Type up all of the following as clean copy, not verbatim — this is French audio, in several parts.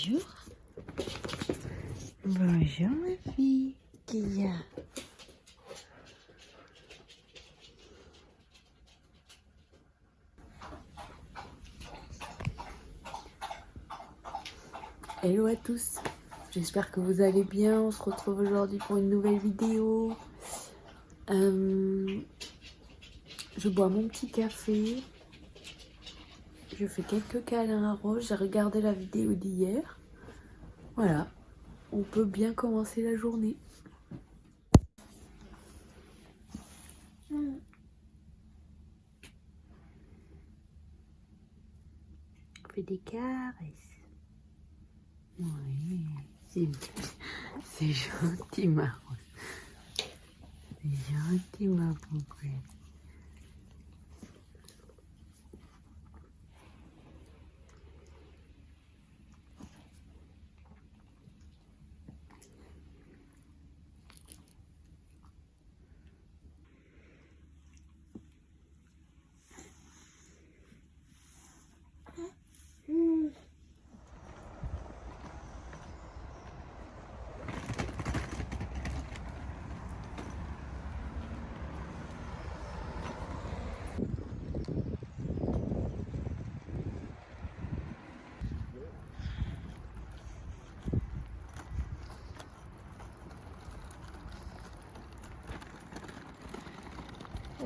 Bonjour. Bonjour ma fille. Qui y a? Hello à tous. J'espère que vous allez bien. On se retrouve aujourd'hui pour une nouvelle vidéo. Je bois mon petit café. Je fais quelques câlins à Rose. J'ai regardé la vidéo d'hier. Voilà. On peut bien commencer la journée. On fait des caresses. Oui, c'est gentil ma Rose. C'est gentil ma poupée.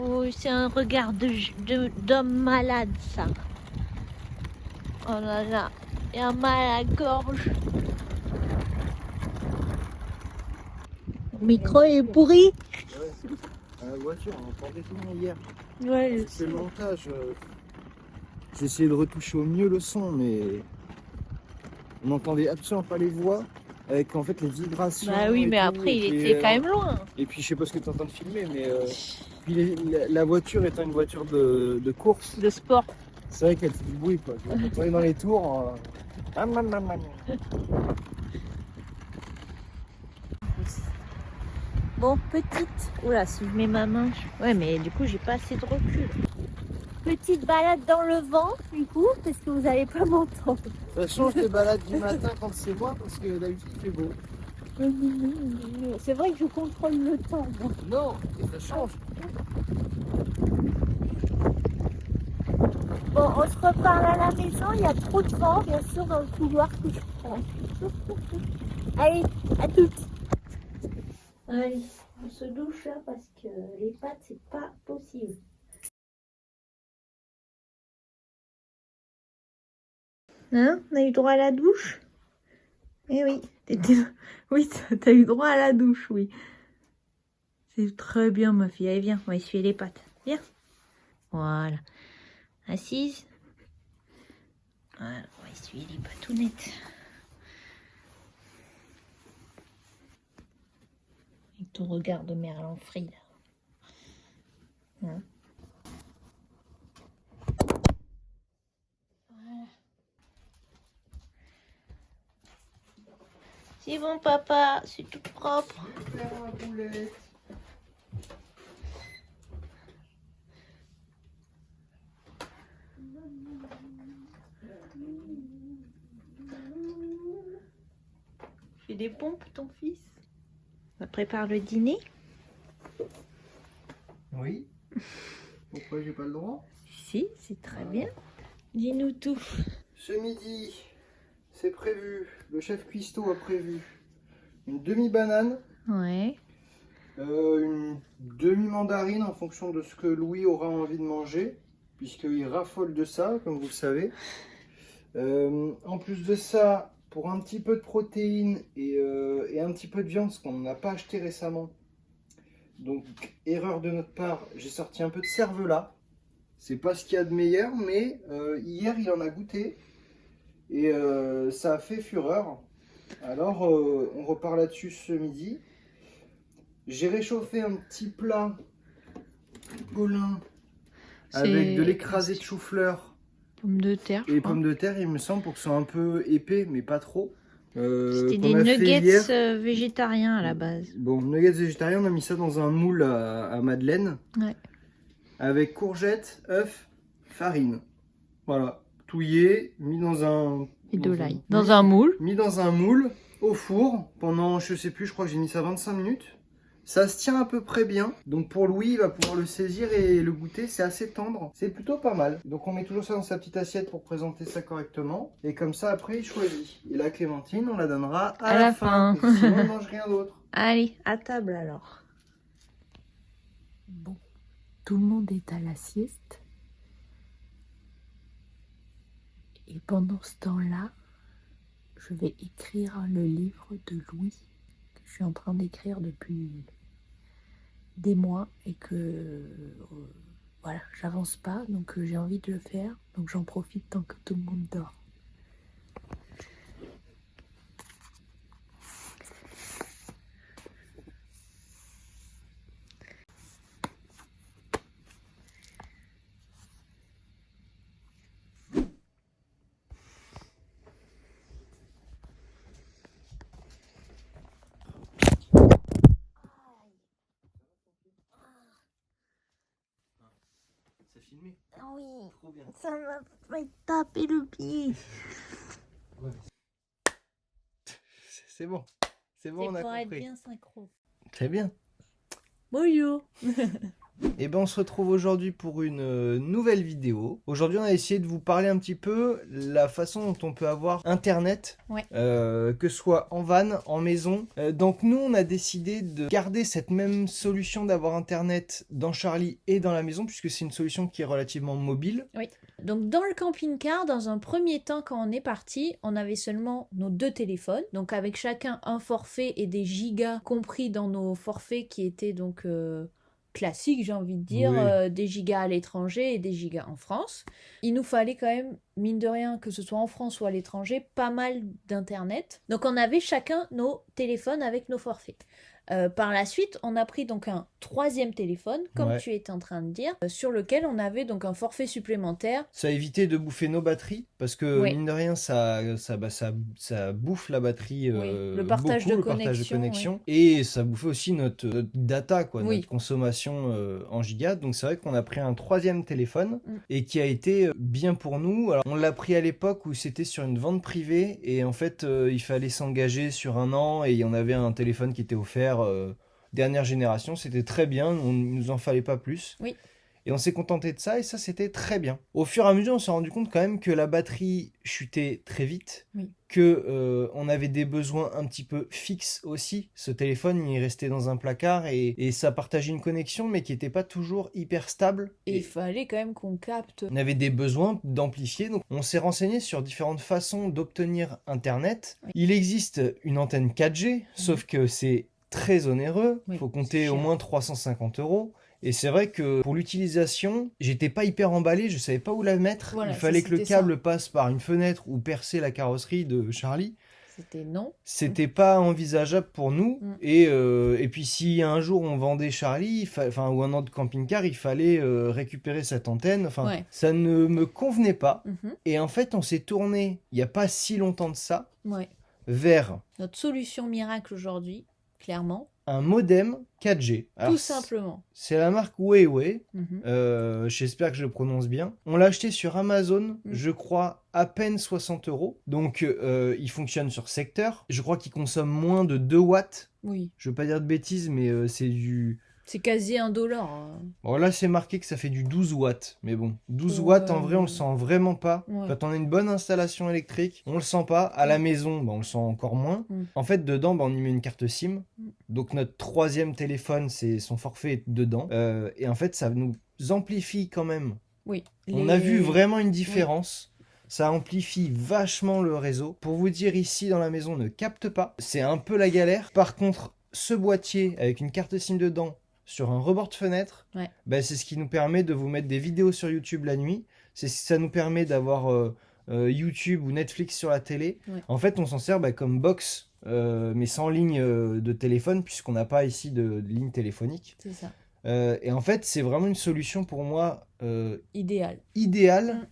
Oh, c'est un regard d'homme malade, ça. Oh là là, il a mal à la gorge. Le micro est pourri. Ouais, la voiture, on entendait tout le monde hier. Ouais, C'est le montage. J'ai essayé de retoucher au mieux le son, mais on n'entendait absolument pas les voix avec en fait les vibrations. Bah oui, et mais tout, après, et il puis, était quand même loin. Et puis je sais pas ce que tu es en train de filmer, mais puis la voiture étant une voiture de course, De sport. c'est vrai qu'elle fait du bruit quoi. Quand on est dans les tours. Bon, petite. Oula, si je mets ma main. Ouais, mais du coup, j'ai pas assez de recul. Petite balade dans le vent, du coup, parce que vous n'allez pas m'entendre. Ça change des balades du matin quand c'est moi, parce que d'habitude il fait beau. C'est vrai que je contrôle le temps. Moi. Non, ça change. Bon, on se reparle à la maison. Il y a trop de vent, bien sûr, dans le couloir que je prends. Allez, à toutes. Allez, on se douche là parce que les pattes, c'est pas possible. Hein? On a eu droit à la douche? Eh oui, oui, t'as eu droit à la douche, oui. C'est très bien, ma fille. Allez, viens, on va essuyer les pattes. Viens. Voilà. Assise. Voilà, on va essuyer les patounettes. Avec ton regard de Merlan Free, là. Hein? Voilà. C'est bon, papa. C'est tout propre. Super, ma poulette. Fais des pompes, ton fils. On prépare le dîner. Oui. Pourquoi j'ai pas le droit? Si, c'est très bien. Dis-nous tout. Ce midi, c'est prévu, le chef cuistot a prévu une demi-banane, Ouais. une demi-mandarine en fonction de ce que Louis aura envie de manger, puisqu'il raffole de ça, comme vous le savez. En plus de ça, pour un petit peu de protéines et un petit peu de viande, ce qu'on n'a pas acheté récemment. Donc, erreur de notre part, j'ai sorti un peu de cervelas. C'est pas ce qu'il y a de meilleur, mais hier il en a goûté et ça a fait fureur. Alors on repart là-dessus ce midi. J'ai réchauffé un petit plat Colin avec de l'écrasé de chou-fleur Pommes de terre, je et crois. pommes de terre, il me semble, pour que ce soit un peu épais, mais pas trop. C'était qu'on des a fait nuggets hier. végétariens à la base. Bon, nuggets végétariens, on a mis ça dans un moule à madeleine. Ouais. Avec courgettes, œufs, farine. Voilà, touillé, mis dans un Et de Dans l'ail. un- Dans un moule. Mis dans un moule, au four, pendant, je sais plus, je crois que j'ai mis ça 25 minutes. Ça se tient à peu près bien. Donc pour Louis, il va pouvoir le saisir et le goûter. C'est assez tendre. C'est plutôt pas mal. Donc on met toujours ça dans sa petite assiette pour présenter ça correctement. Et comme ça, après, il choisit. Et la clémentine, on la donnera à la fin. Parce que sinon, on mange rien d'autre. Allez, à table alors. Bon, tout le monde est à la sieste. Et pendant ce temps-là, je vais écrire le livre de Louis que je suis en train d'écrire depuis des mois et que voilà, j'avance pas, donc j'ai envie de le faire, donc j'en profite tant que tout le monde dort. C'est filmé. Oui, Trop bien. ça m'a fait taper le pied. C'est bon. C'est bon, on a compris. bien synchro. Très bien. Bonjour. Et ben on se retrouve aujourd'hui pour une nouvelle vidéo. Aujourd'hui on a essayé de vous parler un petit peu la façon dont on peut avoir internet, Ouais. que ce soit en van, en maison. Donc nous on a décidé de garder cette même solution d'avoir internet dans Charlie et dans la maison, puisque c'est une solution qui est relativement mobile. Donc dans le camping-car, dans un premier temps quand on est parti, on avait seulement nos 2 téléphones, donc avec chacun un forfait et des gigas compris dans nos forfaits qui étaient donc classiques, j'ai envie de dire, Oui. des gigas à l'étranger et des gigas en France. Il nous fallait quand même, mine de rien, que ce soit en France ou à l'étranger, pas mal d'internet. Donc on avait chacun nos téléphones avec nos forfaits. Par la suite, on a pris donc un 3e téléphone, comme Ouais. tu étais en train de dire, sur lequel on avait donc un forfait supplémentaire. Ça a évité de bouffer nos batteries, parce que Oui. mine de rien, ça bouffe la batterie le partage beaucoup, de le partage de connexion, connexion. Et ça bouffait aussi notre data, quoi, Oui. notre consommation en gigas. Donc c'est vrai qu'on a pris un 3e téléphone et qui a été bien pour nous. Alors on l'a pris à l'époque où c'était sur une vente privée et en fait il fallait s'engager sur 1 an et on avait un téléphone qui était offert dernière génération. C'était très bien, il nous en fallait pas plus. Oui. Et on s'est contenté de ça et ça c'était très bien. Au fur et à mesure on s'est rendu compte quand même que la batterie chutait très vite, Oui. que on avait des besoins un petit peu fixes aussi. Ce téléphone il restait dans un placard et ça partageait une connexion mais qui n'était pas toujours hyper stable. Et il fallait quand même qu'on capte. On avait des besoins d'amplifier, donc on s'est renseigné sur différentes façons d'obtenir Internet. Oui. Il existe une antenne 4G, sauf que c'est très onéreux, il Oui, faut c'est compter au cher. moins 350 €. Et c'est vrai que pour l'utilisation, j'étais pas hyper emballé, je savais pas où la mettre. Voilà, Il fallait ça, que le c'était câble passe par une fenêtre ou percer la carrosserie de Charlie. C'était non. C'était pas envisageable pour nous. Mm. Et puis si un jour on vendait Charlie, ou un autre camping-car, il fallait récupérer cette antenne. Enfin, Ouais. ça ne me convenait pas. Mhm. Et en fait, on s'est tourné, il n'y a pas si longtemps de ça, Ouais. vers Notre solution miracle aujourd'hui, clairement, un modem 4G. Alors, tout simplement. c'est la marque Huawei. Mhm. J'espère que je le prononce bien. On l'a acheté sur Amazon, Mm. je crois à peine 60 €. Donc il fonctionne sur secteur. Je crois qu'il consomme moins de 2 watts. Oui. Je veux pas dire de bêtises, mais c'est du... C'est quasi $1. Hein. Bon là c'est marqué que ça fait du 12 watts. Mais bon, 12 Ouais. watts en vrai on le sent vraiment pas. Ouais. Quand on a une bonne installation électrique, on le sent pas. À la maison, on le sent encore moins. Mm. En fait dedans, on y met une carte SIM. Mm. Donc notre 3e téléphone, c'est son forfait est dedans. Et en fait ça nous amplifie quand même. Oui. On a vu vraiment une différence. Ça amplifie vachement le réseau. Pour vous dire, ici dans la maison, on ne capte pas. C'est un peu la galère. Par contre, ce boîtier avec une carte SIM dedans, sur un rebord de fenêtre, Ouais. c'est ce qui nous permet de vous mettre des vidéos sur YouTube la nuit. Ça nous permet d'avoir YouTube ou Netflix sur la télé. Ouais. En fait, on s'en sert comme box, mais sans ligne de téléphone, puisqu'on n'a pas ici de ligne téléphonique. C'est ça. Et en fait, c'est vraiment une solution pour moi Idéal. idéale,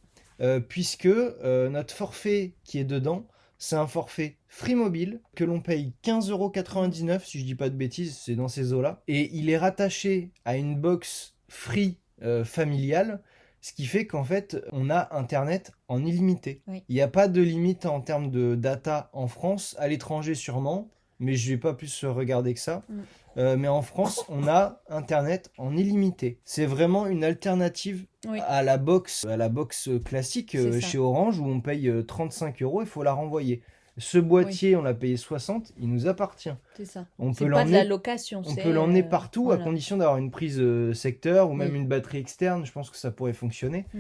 puisque notre forfait qui est dedans, c'est un forfait Free Mobile que l'on paye 15,99 € si je dis pas de bêtises, c'est dans ces eaux-là. Et il est rattaché à une box Free familiale Ce qui fait qu'en fait, on a Internet en illimité. Oui. Il n'y a pas de limite en termes de data en France, à l'étranger sûrement, mais je vais pas plus regarder que ça. Mais en France, on a Internet en illimité. C'est vraiment une alternative Oui. à la box classique C'est ça. chez Orange où on paye 35 €, il faut la renvoyer. Ce boîtier, on l'a payé 60, il nous appartient. C'est ça. On C'est peut pas de la l'emmener. location. On peut l'emmener partout voilà. à condition d'avoir une prise secteur ou même Oui. une batterie externe. Je pense que ça pourrait fonctionner. Mm.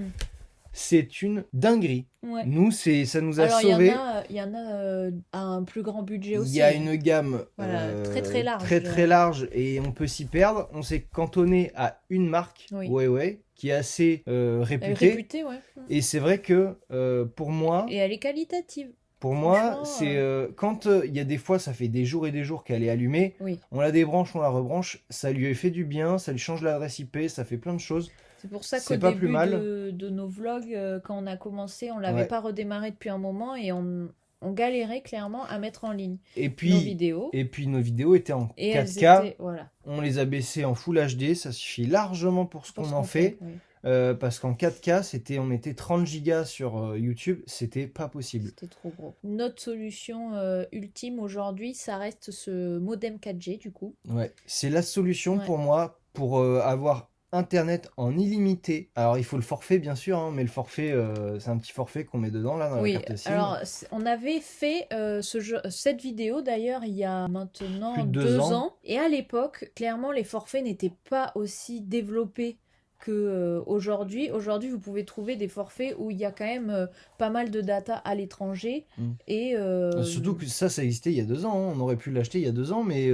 C'est une dinguerie. Ouais. Nous, ça nous a Alors, sauvés. il y en a à un plus grand budget Il aussi. y a une gamme Voilà, très large. très large et on peut s'y perdre. On s'est cantonné à une marque, Oui. Huawei, qui est assez Elle est réputée. réputée, ouais. Et c'est vrai que pour moi, Et elle est qualitative. Franchement, Franchement, c'est quand il y a des fois, ça fait des jours et des jours qu'elle est allumée. Oui. On la débranche, on la rebranche. Ça lui fait du bien, ça lui change l'adresse IP, ça fait plein de choses. C'est pour ça C'est qu'au pas plus début mal. de nos vlogs, quand on a commencé, on l'avait Ouais. pas redémarré depuis un moment et on galérait clairement à mettre en ligne Et nos puis, vidéos. nos vidéos étaient en Et 4K. elles étaient, voilà, On les a baissées en Full HD, ça suffit largement pour ce pour qu'on ce en qu'on fait. oui. Parce qu'en 4K, on mettait 30 gigas sur YouTube, c'était pas possible. C'était trop gros. Notre solution ultime aujourd'hui, ça reste ce modem 4G du coup. Ouais, c'est la solution Ouais. pour moi pour avoir Internet en illimité. Alors il faut le forfait bien sûr, hein, mais le forfait, c'est un petit forfait qu'on met dedans là dans Oui, la carte SIM. alors on avait fait cette vidéo d'ailleurs il y a maintenant Plus de 2 2 ans. ans. Et à l'époque, clairement, les forfaits n'étaient pas aussi développés que aujourd'hui. Aujourd'hui, vous pouvez trouver des forfaits où il y a quand même pas mal de data à l'étranger. Et Surtout que ça existait il y a 2 ans. Hein. On aurait pu l'acheter il y a 2 ans, mais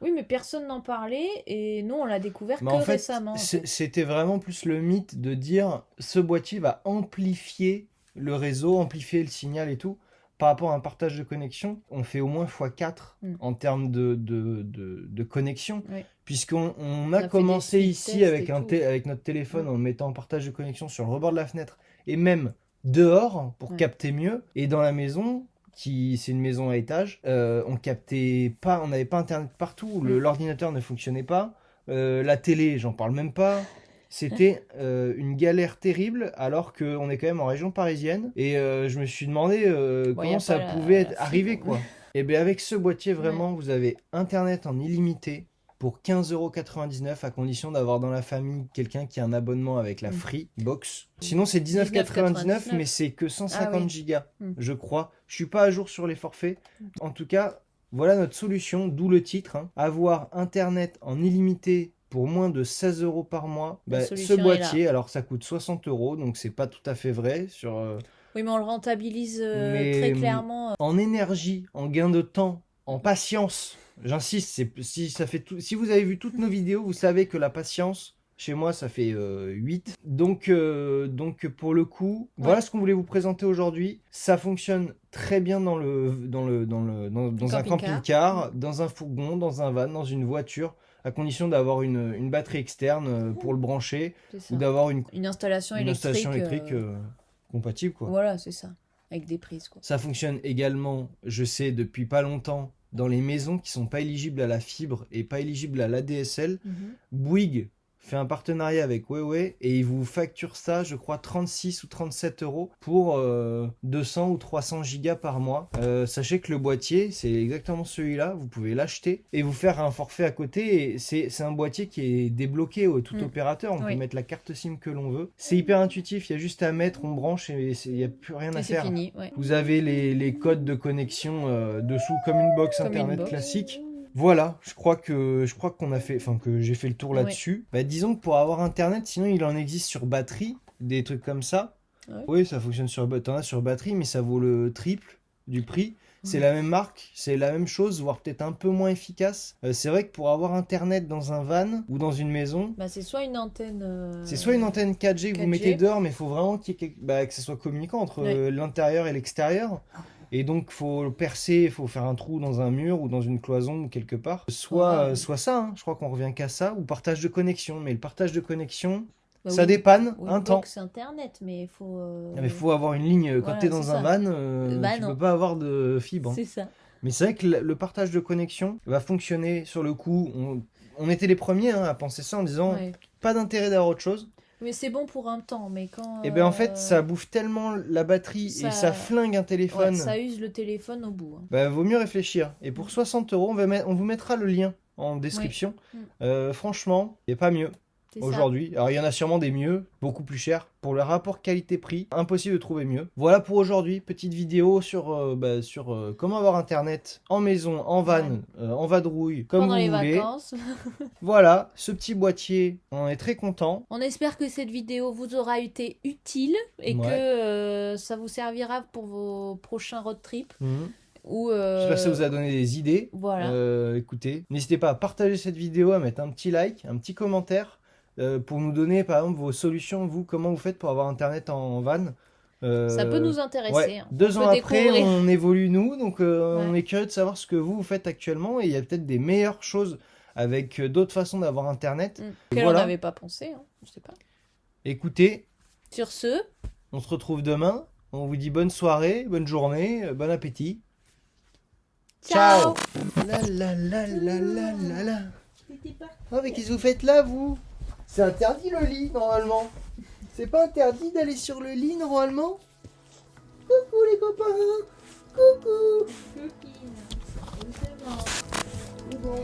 oui, mais personne n'en parlait et nous, on l'a découvert mais que en fait, récemment. en fait. c'était vraiment plus le mythe de dire ce boîtier va amplifier le réseau, amplifier le signal et tout. Par rapport à un partage de connexion, on fait au moins x4 en termes de connexion. Oui. Puisqu'on On a a fait commencé des speed ici tests avec, et tout. avec notre téléphone en le mettant en partage de connexion sur le rebord de la fenêtre et même dehors pour Ouais. capter mieux. Et dans la maison, c'est une maison à étage, on captait pas, on n'avait pas internet partout, l'ordinateur ne fonctionnait pas, la télé, j'en parle même pas. C'était une galère terrible alors qu'on est quand même en région parisienne et je me suis demandé y a comment ça pas pouvait la arriver fibre. quoi. Et bien avec ce boîtier vraiment vous avez internet en illimité pour 15,99 € à condition d'avoir dans la famille quelqu'un qui a un abonnement avec la Free Box. Sinon c'est 19,99 mais c'est que 150 gigas je crois. Je suis pas à jour sur les forfaits. En tout cas voilà notre solution, d'où le titre, hein. Avoir internet en illimité pour moins de 16 € par mois. La Ce solution est boîtier, alors ça coûte 60 €, donc c'est pas tout à fait vrai. Oui, mais on le rentabilise Mais, très clairement. En énergie, en gain de temps, en patience, j'insiste, si vous avez vu toutes nos vidéos, vous savez que la patience, chez moi, ça fait 8. Donc pour le coup, voilà ce qu'on voulait vous présenter aujourd'hui. Ça fonctionne très bien dans un camping-car, dans un fourgon, dans un van, dans une voiture, à condition d'avoir une batterie externe pour le brancher ou d'avoir une installation installation électrique compatible, quoi. Voilà, c'est ça. Avec des prises, quoi. Ça fonctionne également, je sais, depuis pas longtemps, dans les maisons qui sont pas éligibles à la fibre et pas éligibles à l'ADSL. Bouygues fait un partenariat avec Huawei et il vous facture ça, je crois, 36 ou 37 € pour 200 ou 300 gigas par mois. Sachez que le boîtier, c'est exactement celui-là, vous pouvez l'acheter et vous faire un forfait à côté. Et c'est un boîtier qui est débloqué au tout opérateur, on peut mettre la carte SIM que l'on veut. C'est hyper intuitif, il y a juste à mettre, on branche et il n'y a plus rien à faire. Fini, Vous avez les codes de connexion dessous comme une box internet classique. Voilà, je crois qu'on a fait, enfin que j'ai fait le tour là-dessus. Bah, disons que pour avoir internet, sinon il en existe sur batterie, des trucs comme ça. Oui, ça fonctionne sur batterie, mais ça vaut le triple du prix. C'est la même marque, c'est la même chose, voire peut-être un peu moins efficace. C'est vrai que pour avoir internet dans un van ou dans une maison, c'est soit une antenne. C'est soit une antenne 4G que vous mettez dehors, mais il faut vraiment que ça soit communicant entre l'intérieur et l'extérieur. Et donc, faut percer, faut faire un trou dans un mur ou dans une cloison ou quelque part. Soit ça, hein, je crois qu'on revient qu'à ça, ou partage de connexion. Mais le partage de connexion, ça dépanne un temps. C'est internet, mais il faut. Il faut avoir une ligne quand t'es dans un van, tu peux pas avoir de fibre. C'est ça. Mais c'est vrai que le partage de connexion va fonctionner sur le coup. On était les premiers à penser ça en disant pas d'intérêt d'avoir autre chose. Mais c'est bon pour un temps, mais quand... Et bien en fait, ça bouffe tellement la batterie et ça flingue un téléphone. Ouais, ça use le téléphone au bout. Hein. Bah, vaut mieux réfléchir. Et pour 60 €, on vous mettra le lien en description. Oui. Franchement, il n'y a pas mieux. Aujourd'hui. Alors il y en a sûrement des mieux, beaucoup plus chers. Pour le rapport qualité-prix, impossible de trouver mieux. Voilà pour aujourd'hui, petite vidéo sur, comment avoir internet en maison, en van, en vadrouille, comme pendant vous les voulez. vacances. Voilà, ce petit boîtier, on est très content. On espère que cette vidéo vous aura été utile et que ça vous servira pour vos prochains road trips. J'espère que ça vous a donné des idées. Voilà. Écoutez, n'hésitez pas à partager cette vidéo, à mettre un petit like, un petit commentaire. Pour nous donner par exemple vos solutions, vous, comment vous faites pour avoir internet en van. Ça peut nous intéresser. Ouais. Hein. 2 ans après, découvrir. on évolue nous, donc on est curieux de savoir ce que vous faites actuellement et il y a peut-être des meilleures choses avec d'autres façons d'avoir internet. Qu'elle voilà. on n'avait pas pensé, hein. Je sais pas. Écoutez, sur ce, on se retrouve demain. On vous dit bonne soirée, bonne journée, bon appétit. ciao. La la la la la la la. Oh mais qu'est-ce que vous faites là, vous? C'est interdit le lit, normalement. C'est pas interdit d'aller sur le lit, normalement. Coucou les copains. Coucou. Cookie. C'est bon.